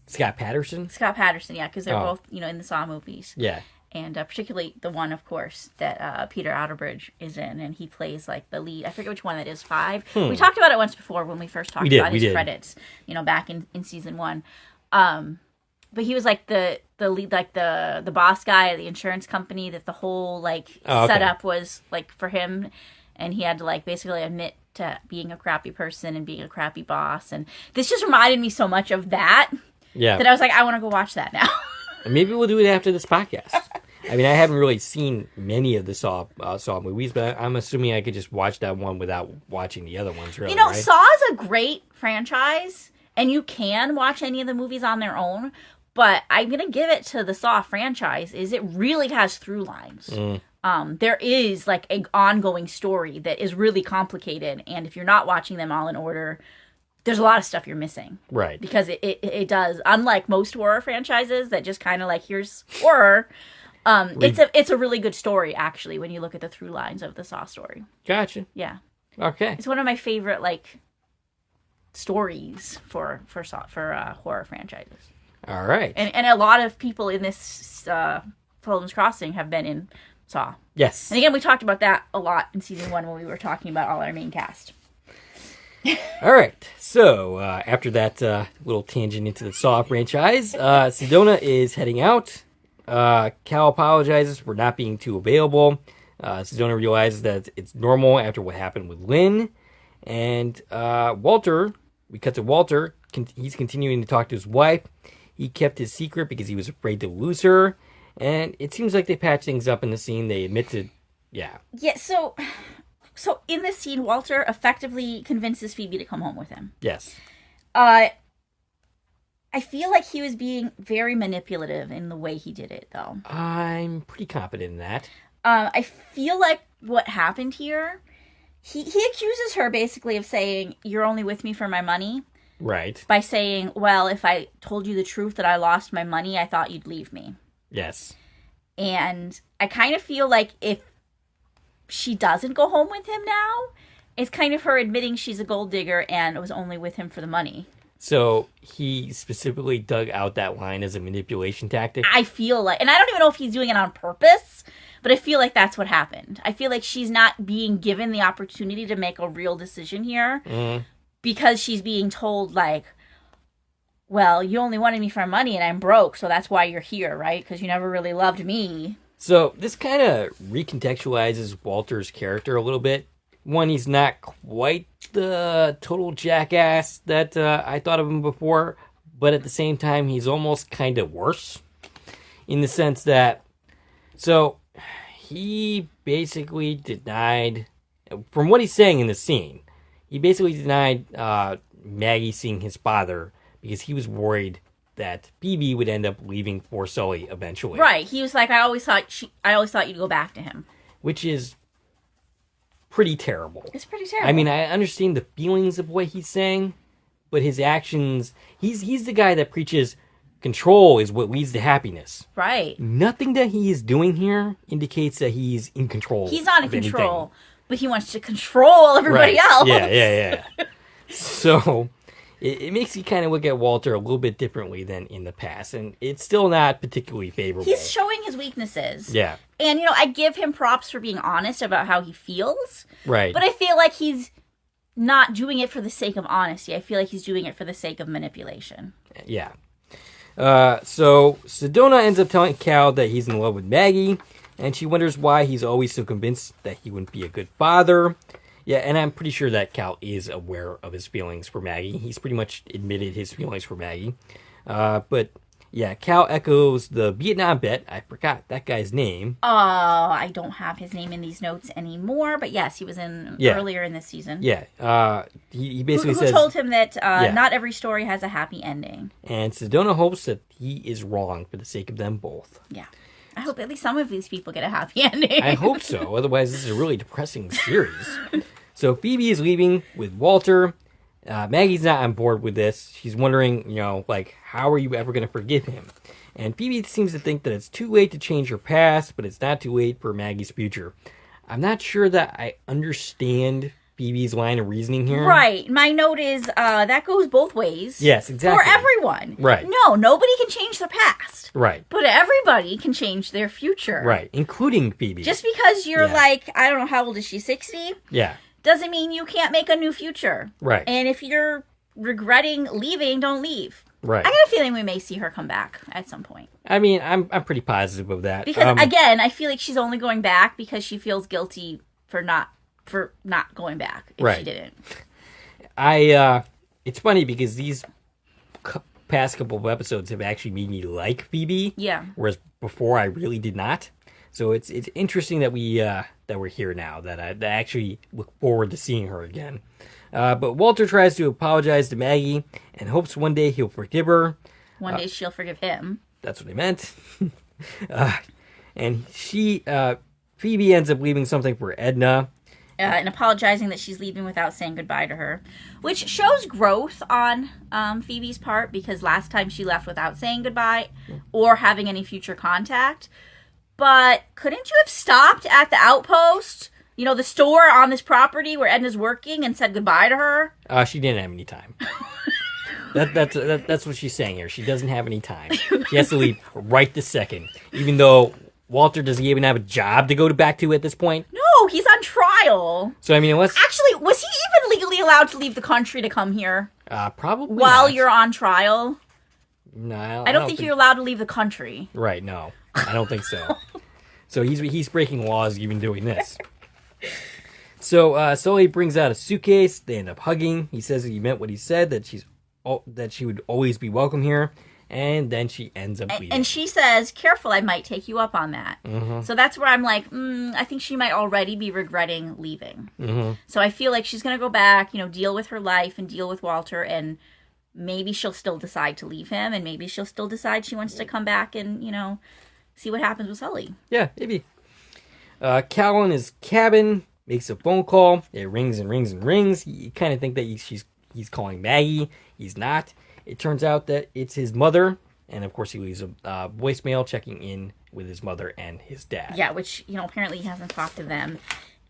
Scott Patterson? Scott Patterson, yeah, because they're both, in the Saw movies. Yeah. And particularly the one, of course, that Peter Outerbridge is in, and he plays the lead. I forget which one that is, 5. We talked about it once before when we first talked about his credits, back in season 1. But he was the lead, the boss guy at the insurance company that the whole setup was for him, and he had to basically admit to being a crappy person and being a crappy boss, and this just reminded me so much of that. Yeah. That I was like, I want to go watch that now. Maybe we'll do it after this podcast. I mean, I haven't really seen many of the Saw movies, but I'm assuming I could just watch that one without watching the other ones, really, right? Saw is a great franchise, and you can watch any of the movies on their own, but I'm going to give it to the Saw franchise, is it really has through lines. There is, an ongoing story that is really complicated, and if you're not watching them all in order, there's a lot of stuff you're missing. Right. Because it does, unlike most horror franchises that just kind of here's horror, it's a really good story, actually, when you look at the through lines of the Saw story. Gotcha. Yeah. Okay. It's one of my favorite, stories for horror franchises. All right. And a lot of people in this Sullivan's Crossing have been in Saw. Yes. And again, we talked about that a lot in season 1 when we were talking about all our main cast. All right. So after that little tangent into the Saw franchise, Sedona is heading out. Cal apologizes for not being too available. Sedona realizes that it's normal after what happened with Lynn. And we cut to Walter he's continuing to talk to his wife. He kept his secret because he was afraid to lose her. And it seems like they patch things up in the scene. They admit to, yeah. Yeah, so in this scene, Walter effectively convinces Phoebe to come home with him. Yes. I feel like he was being very manipulative in the way he did it, though. I'm pretty confident in that. I feel like what happened here, he accuses her basically of saying, "You're only with me for my money." Right. By saying, "Well, if I told you the truth that I lost my money, I thought you'd leave me." Yes. And I kind of feel like if she doesn't go home with him now, it's kind of her admitting she's a gold digger and was only with him for the money. So he specifically dug out that line as a manipulation tactic? I feel like, and I don't even know if he's doing it on purpose, but I feel like that's what happened. I feel like she's not being given the opportunity to make a real decision here because she's being told, like, well, you only wanted me for money and I'm broke, so that's why you're here, right? Because you never really loved me. So this kind of recontextualizes Walter's character a little bit. One, he's not quite the total jackass that I thought of him before, but at the same time, he's almost kind of worse in the sense that, so he basically denied, from what he's saying in the scene, he basically denied Maggie seeing his father because he was worried that Phoebe would end up leaving for Sully eventually. Right. He was like, I always thought you'd go back to him. Which is pretty terrible. It's pretty terrible. I mean, I understand the feelings of what he's saying, but his actions, he's the guy that preaches control is what leads to happiness. Right. Nothing that he is doing here indicates that he's in control. He's not in control, but he wants to control everybody else. Yeah. So it makes you kind of look at Walter a little bit differently than in the past, and it's still not particularly favorable. He's showing his weaknesses. Yeah. And, I give him props for being honest about how he feels. Right. But I feel like he's not doing it for the sake of honesty. I feel like he's doing it for the sake of manipulation. Yeah. So Sedona ends up telling Cal that he's in love with Maggie, and she wonders why he's always so convinced that he wouldn't be a good father. Yeah, and I'm pretty sure that Cal is aware of his feelings for Maggie. He's pretty much admitted his feelings for Maggie. But, yeah, Cal echoes the Vietnam vet. I forgot that guy's name. I don't have his name in these notes anymore, but yes, he was in earlier in this season. Yeah, he basically says... Who told him that not every story has a happy ending. And Sedona hopes that he is wrong for the sake of them both. Yeah. I hope at least some of these people get a happy ending. I hope so. Otherwise, this is a really depressing series. So Phoebe is leaving with Walter. Maggie's not on board with this. She's wondering, how are you ever going to forgive him? And Phoebe seems to think that it's too late to change her past, but it's not too late for Maggie's future. I'm not sure that I understand Phoebe's line of reasoning here. Right. My note is that goes both ways. Yes, exactly. For everyone. Right. No, nobody can change their past. Right. But everybody can change their future. Right. Including Phoebe. Just because you're I don't know, how old is she, 60? Yeah. Doesn't mean you can't make a new future. Right. And if you're regretting leaving, don't leave. Right. I got a feeling we may see her come back at some point. I mean, I'm pretty positive of that. Because, again, I feel like she's only going back because she feels guilty for not going back if she didn't. It's funny because these past couple of episodes have actually made me like Phoebe. Yeah. Whereas before I really did not. So it's interesting that we're here now, that I actually look forward to seeing her again. But Walter tries to apologize to Maggie and hopes one day he'll forgive her. One day she'll forgive him. That's what I meant. And Phoebe ends up leaving something for Edna. And apologizing that she's leaving without saying goodbye to her. Which shows growth on Phoebe's part, because last time she left without saying goodbye or having any future contact. But couldn't you have stopped at the outpost, the store on this property where Edna's working, and said goodbye to her? She didn't have any time. That's what she's saying here. She doesn't have any time. She has to leave right this second, even though Walter doesn't even have a job to go back to at this point. No, he's on trial. So, I mean, Actually, was he even legally allowed to leave the country to come here? Probably While not. you're on trial? No, I don't think you're allowed to leave the country. Right, no. I don't think so. So he's breaking laws even doing this. So Sully brings out a suitcase. They end up hugging. He says he meant what he said, that she's would always be welcome here, and then she ends up leaving. And she says, "Careful, I might take you up on that." Mm-hmm. So that's where I'm like, I think she might already be regretting leaving. Mm-hmm. So I feel like she's going to go back, deal with her life and deal with Walter, and maybe she'll still decide to leave him, and maybe she'll still decide she wants to come back and, see what happens with Sully. Yeah, maybe. Cal in his cabin makes a phone call. It rings and rings and rings. You kind of think that he's calling Maggie. He's not. It turns out that it's his mother, and of course he leaves a voicemail checking in with his mother and his dad. Yeah, which, apparently he hasn't talked to them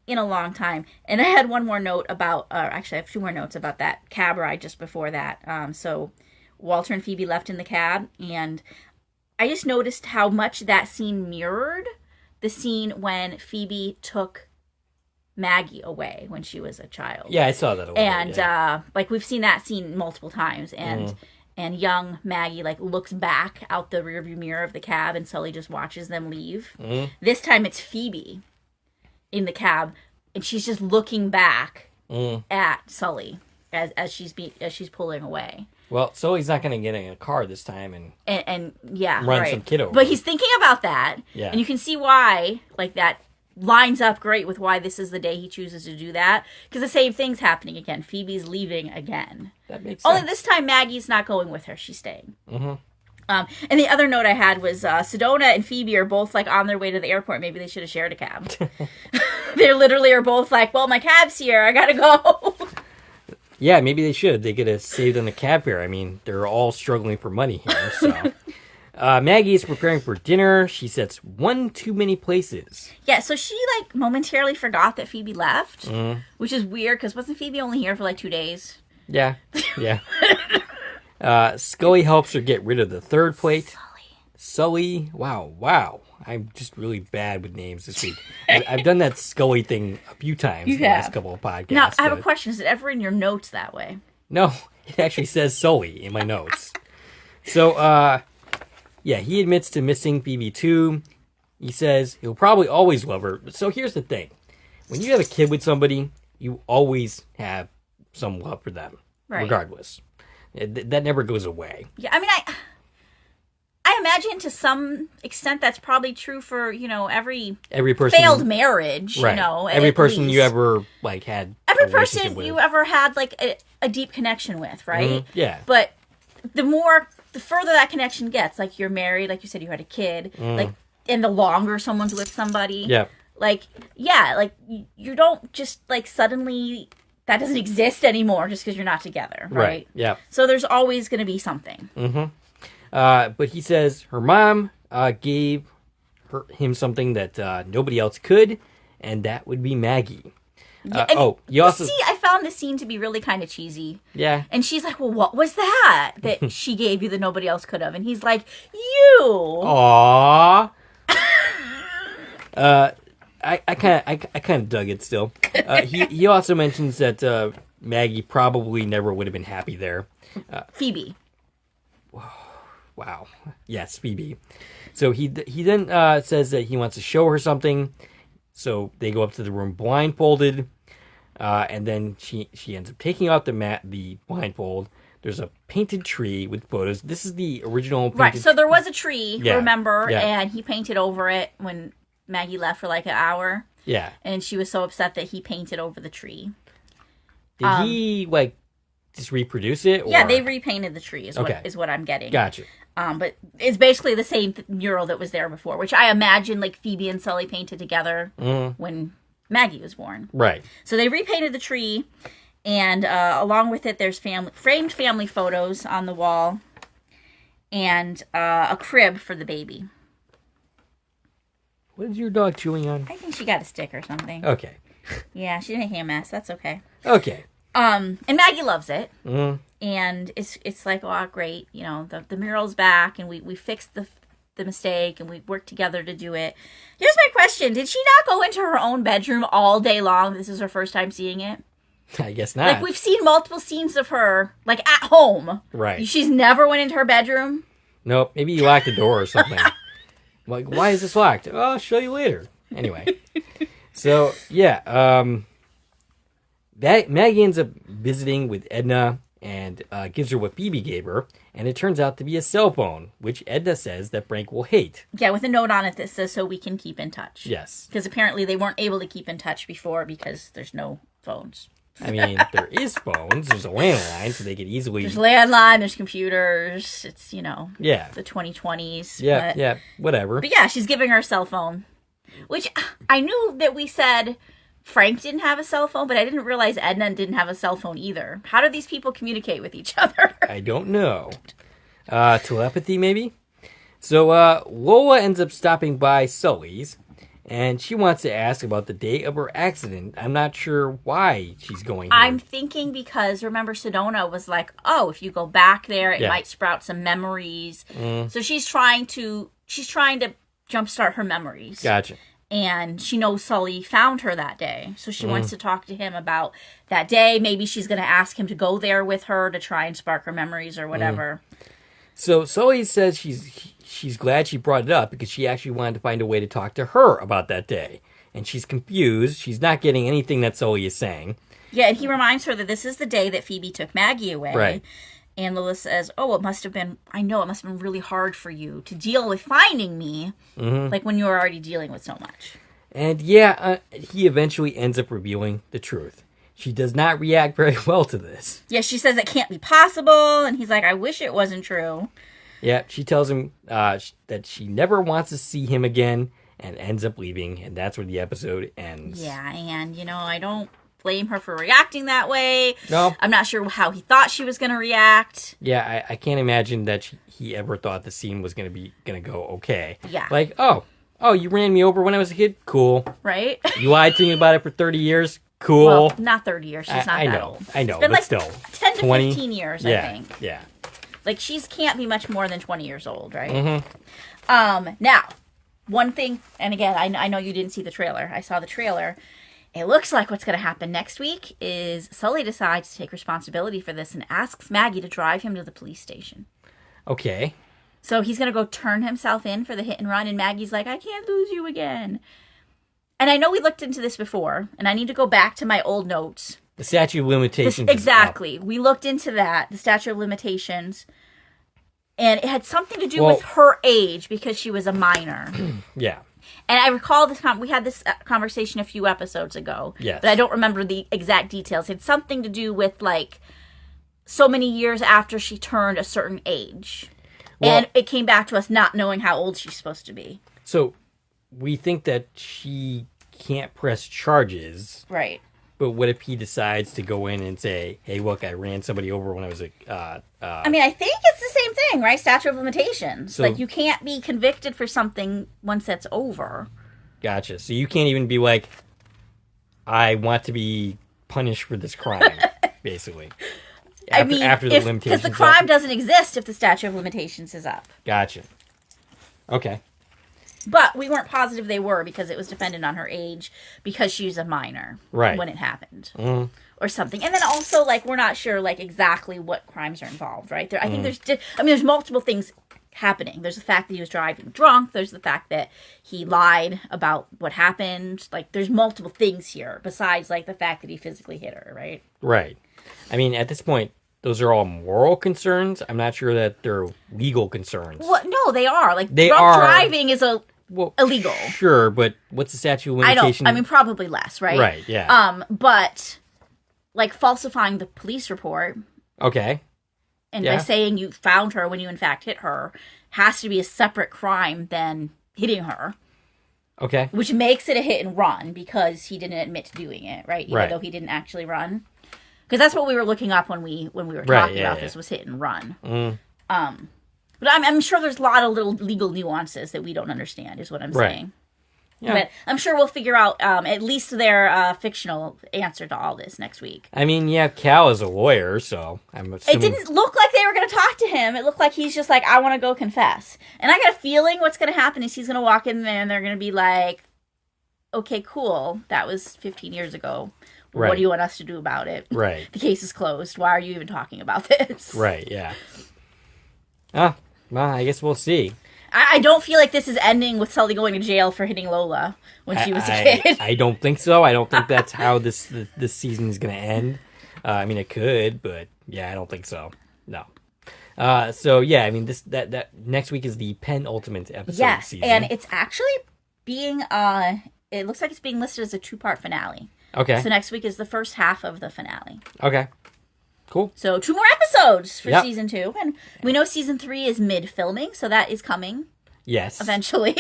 in a long time. And I had one more note about, actually I have two more notes about that cab ride just before that. So Walter and Phoebe left in the cab, and I just noticed how much that scene mirrored the scene when Phoebe took Maggie away when she was a child. Yeah, I saw that a And we've seen that scene multiple times, and young Maggie looks back out the rearview mirror of the cab, and Sully just watches them leave. This time it's Phoebe in the cab, and she's just looking back at Sully as she's pulling away. Well, Sully's not going to get in a car this time and yeah, run some kid over. But he's thinking about that, yeah. And you can see why that lines up great with why this is the day he chooses to do that, because the same thing's happening again. Phoebe's leaving again. That makes sense. Only this time Maggie's not going with her; she's staying. Mm-hmm. And the other note I had was Sedona and Phoebe are both on their way to the airport. Maybe they should have shared a cab. They literally are both well, my cab's here. I gotta go. Yeah, maybe they should. They could have saved on the cab fare. I mean, they're all struggling for money here. So, Maggie is preparing for dinner. She sets one too many places. Yeah, so she momentarily forgot that Phoebe left, which is weird because wasn't Phoebe only here for 2 days? Yeah. Scully helps her get rid of the third plate. Sully. Wow. I'm just really bad with names this week. I've done that Scully thing a few times in the last couple of podcasts. Now, I have a question. Is it ever in your notes that way? No, it actually says Sully in my notes. So, he admits to missing Phoebe too. He says he'll probably always love her. So here's the thing. When you have a kid with somebody, you always have some love for them, regardless. That never goes away. Yeah, I mean, I imagine to some extent that's probably true for, every person, failed marriage, right. Every person least. You ever, had every person you ever had, a deep connection with, right? Mm-hmm. Yeah. But the further that connection gets, you're married, like you said, you had a kid, and the longer someone's with somebody, you don't just, suddenly, that doesn't exist anymore just because you're not together, right? Yeah. So there's always going to be something. Mm-hmm. But he says her mom gave him something that nobody else could, and that would be Maggie. You also see. I found this scene to be really kind of cheesy. Yeah, and she's like, "Well, what was that she gave you that nobody else could have?" And he's like, "You." Aww. I kind of dug it still. He also mentions that Maggie probably never would have been happy there. Phoebe. Wow. Yes, Phoebe. So he then says that he wants to show her something. So they go up to the room blindfolded, and then she ends up taking out the blindfold. There's a painted tree with photos. This is the original painted right. So there was a tree, remember, and he painted over it when Maggie left for an hour. Yeah. And she was so upset that he painted over the tree. Did he just reproduce it? Or? Yeah, they repainted the tree is what I'm getting. Gotcha. But it's basically the same mural that was there before, which I imagine Phoebe and Sully painted together when Maggie was born. Right. So they repainted the tree, and along with it, there's framed family photos on the wall, and a crib for the baby. What is your dog chewing on? I think she got a stick or something. Okay. Yeah, she's making a mess. That's okay. Okay. And Maggie loves it. Mm. And it's oh, great. The mural's back, and we fixed the mistake, and we worked together to do it. Here's my question. Did she not go into her own bedroom all day long? This is her first time seeing it? I guess not. We've seen multiple scenes of her, at home. Right. She's never went into her bedroom? Nope. Maybe you locked the door or something. Why is this locked? Oh, I'll show you later. Anyway. So, yeah. Maggie ends up visiting with Edna, and gives her what Phoebe gave her, and it turns out to be a cell phone, which Edna says that Frank will hate. Yeah, with a note on it that says so we can keep in touch. Yes. Because apparently they weren't able to keep in touch before because there's no phones. I mean, there is phones. There's a landline, so they could easily... There's landline, there's computers. It's, yeah, the 2020s. Yeah, whatever. But yeah, she's giving her a cell phone. Which, I knew that we said Frank didn't have a cell phone, but I didn't realize Edna didn't have a cell phone either. How do these people communicate with each other? I don't know. Telepathy, maybe? So, Lola ends up stopping by Sully's, and she wants to ask about the day of her accident. I'm not sure why she's going here. I'm thinking because, remember, Sedona was like, oh, if you go back there, it might sprout some memories. So she's trying to jumpstart her memories. Gotcha. And she knows Sully found her that day. So she wants to talk to him about that day. Maybe she's going to ask him to go there with her to try and spark her memories or whatever. So Sully says she's glad she brought it up because she actually wanted to find a way to talk to her about that day. And she's confused. She's not getting anything that Sully is saying. Yeah, and he reminds her that this is the day that Phoebe took Maggie away. Right. And Lola says, it must have been really hard for you to deal with finding me, like when you were already dealing with so much. And yeah, he eventually ends up revealing the truth. She does not react very well to this. Yeah, she says it can't be possible, and he's like, I wish it wasn't true. Yeah, she tells him that she never wants to see him again, and ends up leaving, and that's where the episode ends. Yeah, and, I don't blame her for reacting that way. No. I'm not sure how he thought she was going to react. Yeah, I can't imagine that he ever thought the scene was going to go okay. Yeah. Like, oh, you ran me over when I was a kid? Cool. Right? You lied to me about it for 30 years? Cool. Well, not 30 years. She's not that old. I know, it's been but like still. 10 to 20? 15 years, yeah, I think. Yeah. Like, she can't be much more than 20 years old, right? Now, one thing, and again, I know you didn't see the trailer. I saw the trailer. It looks like what's going to happen next week is Sully decides to take responsibility for this and asks Maggie to drive him to the police station. Okay. So he's going to go turn himself in for the hit and run, and Maggie's like, I can't lose you again. And I know we looked into this before, and I need to go back to my old notes. The statute of limitations. Exactly. We looked into that, the statute of limitations, and it had something to do with her age because she was a minor. Yeah. And I recall this. We had this conversation a few episodes ago. Yes. But I don't remember the exact details. It had something to do with, like, so many years after she turned a certain age. Well, and it came back to us not knowing how old she's supposed to be. So we think that she can't press charges. Right. But what if he decides to go in and say, hey, look, I ran somebody over when I was a... I mean, I think it's the same thing, right? Statute of limitations. So, like, you can't be convicted for something once that's over. Gotcha. So you can't even be like, I want to be punished for this crime, basically. After the limitations. Because the crime doesn't exist if the statute of limitations is up. Gotcha. Okay. But we weren't positive they were because it was dependent on her age because she was a minor when it happened. Or something. And then also, like, we're not sure, like, exactly what crimes are involved, right? I think there's multiple things happening. There's the fact that he was driving drunk. There's the fact that he lied about what happened. Like, there's multiple things here besides, like, the fact that he physically hit her, right? Right. I mean, at this point, those are all moral concerns. I'm not sure that they're legal concerns. Well, no, they are. Like, drunk driving is illegal. Sure, but what's the statute of limitation? I mean, probably less, right? Right, yeah. But, like, falsifying the police report. Okay. And by saying you found her when you in fact hit her has to be a separate crime than hitting her. Okay. Which makes it a hit and run because he didn't admit to doing it, right? Even though he didn't actually run. Because that's what we were looking up when we were talking about this was hit and run. But I'm sure there's a lot of little legal nuances that we don't understand, is what I'm saying. Yeah. But I'm sure we'll figure out at least their fictional answer to all this next week. I mean, yeah, Cal is a lawyer, so I'm assuming... It didn't look like they were going to talk to him. It looked like he's just like, I want to go confess. And I got a feeling what's going to happen is he's going to walk in there and they're going to be like, okay, cool. That was 15 years ago. Right. What do you want us to do about it? Right. The case is closed. Why are you even talking about this? Right, yeah. Well, I guess we'll see. I don't feel like this is ending with Sully going to jail for hitting Lola when she was a kid. I don't think so. I don't think that's how this season is going to end. I mean, it could, but yeah, I don't think so. No. So yeah, I mean, that next week is the penultimate episode of the season. And it's actually being it looks like it's being listed as a 2-part finale. Okay. So next week is the first half of the finale. Okay. Cool. So 2 more episodes for season 2, and we know season 3 is mid-filming, so that is coming. Yes. Eventually.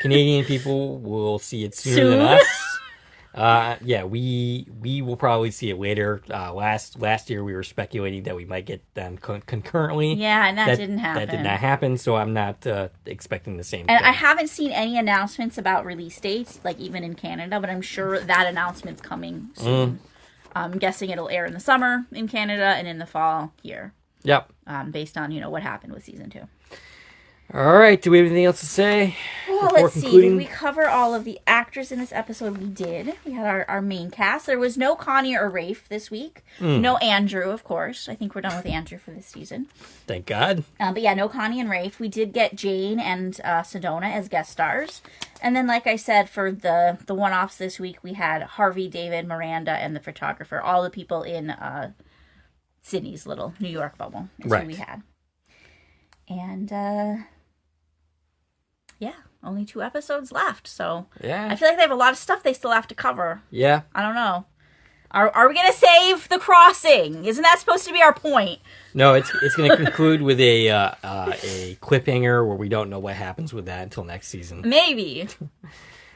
Canadian people will see it sooner than us. Yeah, we will probably see it later. Last year we were speculating that we might get them concurrently. Yeah, and that didn't happen. That did not happen, so I'm not expecting the same and thing. I haven't seen any announcements about release dates, like even in Canada, but I'm sure that announcement's coming soon. I'm guessing it'll air in the summer in Canada and in the fall here. Yep. Based on, what happened with season 2. All right. Do we have anything else to say? Well, let's see. Did we cover all of the actors in this episode? We did. We had our main cast. There was no Connie or Rafe this week. No Andrew, of course. I think we're done with Andrew for this season. Thank God. But yeah, no Connie and Rafe. We did get Jane and Sedona as guest stars. And then, like I said, for the one-offs this week, we had Harvey, David, Miranda, and the photographer. All the people in Sydney's little New York bubble is who we had. And... yeah, only 2 episodes left, so yeah. I feel like they have a lot of stuff they still have to cover. Yeah. I don't know. Are we going to save the crossing? Isn't that supposed to be our point? No, it's going to conclude with a cliffhanger where we don't know what happens with that until next season. Maybe.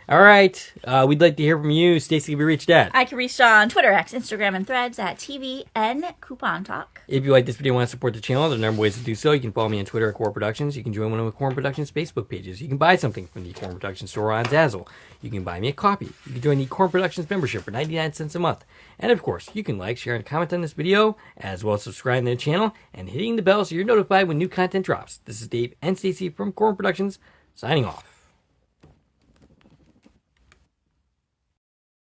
All right. We'd like to hear from you. Stacie can be reached at. I can reach on Twitter, X, Instagram, and Threads at TVN Coupon Talk. If you like this video and want to support the channel, there are a number of ways to do so. You can follow me on Twitter at Core Productions. You can join one of the Core Productions Facebook pages. You can buy something from the Core Productions store on Zazzle. You can buy me a copy. You can join the Core Productions membership for 99 cents a month. And of course, you can like, share, and comment on this video, as well as subscribing to the channel and hitting the bell so you're notified when new content drops. This is Dave and Stacie from Core Productions, signing off.